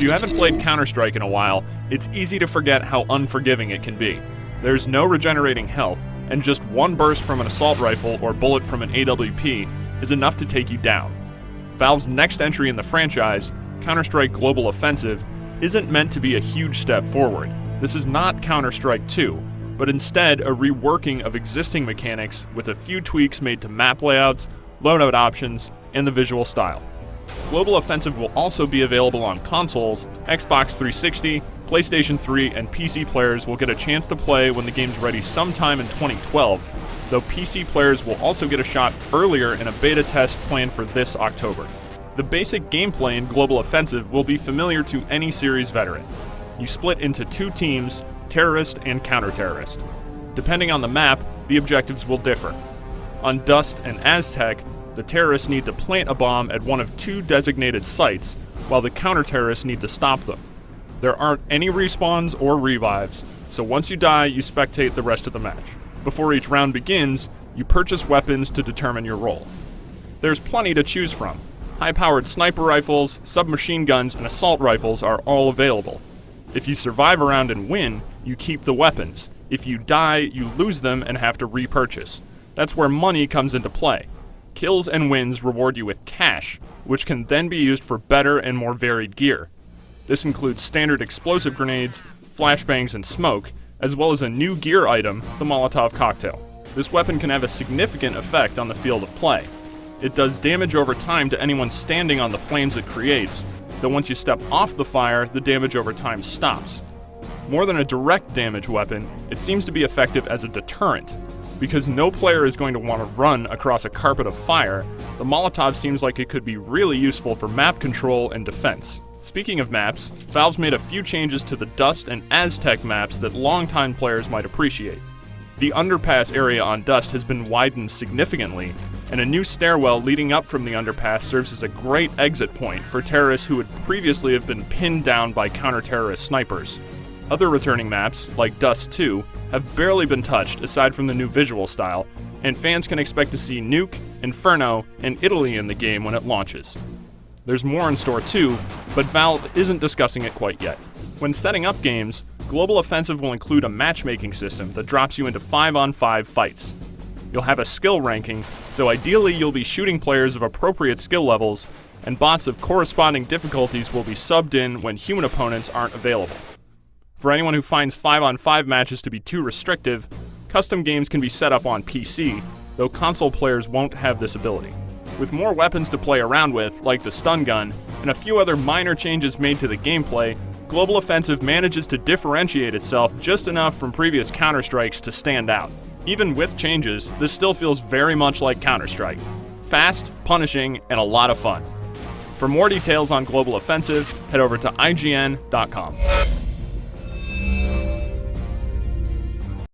you haven't played Counter-Strike in a while, it's easy to forget how unforgiving it can be. There's no regenerating health, and just one burst from an assault rifle or bullet from an AWP is enough to take you down. Valve's next entry in the franchise, Counter-Strike Global Offensive, isn't meant to be a huge step forward. This is not Counter-Strike 2, but instead a reworking of existing mechanics with a few tweaks made to map layouts, loadout options, and the visual style. Global Offensive will also be available on consoles. Xbox 360, PlayStation 3, and PC players will get a chance to play when the game's ready sometime in 2012, though PC players will also get a shot earlier in a beta test planned for this October. The basic gameplay in Global Offensive will be familiar to any series veteran. You split into two teams, terrorist and counter-terrorist. Depending on the map, the objectives will differ. On Dust and Aztec, the terrorists need to plant a bomb at one of two designated sites, while the counter-terrorists need to stop them. There aren't any respawns or revives, so once you die, you spectate the rest of the match. Before each round begins, you purchase weapons to determine your role. There's plenty to choose from. High-powered sniper rifles, submachine guns, and assault rifles are all available. If you survive a round and win, you keep the weapons. If you die, you lose them and have to repurchase. That's where money comes into play. Kills and wins reward you with cash, which can then be used for better and more varied gear. This includes standard explosive grenades, flashbangs, and smoke, as well as a new gear item, the Molotov cocktail. This weapon can have a significant effect on the field of play. It does damage over time to anyone standing on the flames it creates, though once you step off the fire, the damage over time stops. More than a direct damage weapon, it seems to be effective as a deterrent. Because no player is going to want to run across a carpet of fire, the Molotov seems like it could be really useful for map control and defense. Speaking of maps, Valve's made a few changes to the Dust and Aztec maps that longtime players might appreciate. The underpass area on Dust has been widened significantly, and a new stairwell leading up from the underpass serves as a great exit point for terrorists who would previously have been pinned down by counter-terrorist snipers. Other returning maps, like Dust 2, have barely been touched aside from the new visual style, and fans can expect to see Nuke, Inferno, and Italy in the game when it launches. There's more in store too, but Valve isn't discussing it quite yet. When setting up games, Global Offensive will include a matchmaking system that drops you into 5-on-5 fights. You'll have a skill ranking, so ideally you'll be shooting players of appropriate skill levels, and bots of corresponding difficulties will be subbed in when human opponents aren't available. For anyone who finds 5-on-5 matches to be too restrictive, custom games can be set up on PC, though console players won't have this ability. With more weapons to play around with, like the stun gun, and a few other minor changes made to the gameplay, Global Offensive manages to differentiate itself just enough from previous Counter-Strikes to stand out. Even with changes, this still feels very much like Counter-Strike. Fast, punishing, and a lot of fun. For more details on Global Offensive, head over to IGN.com.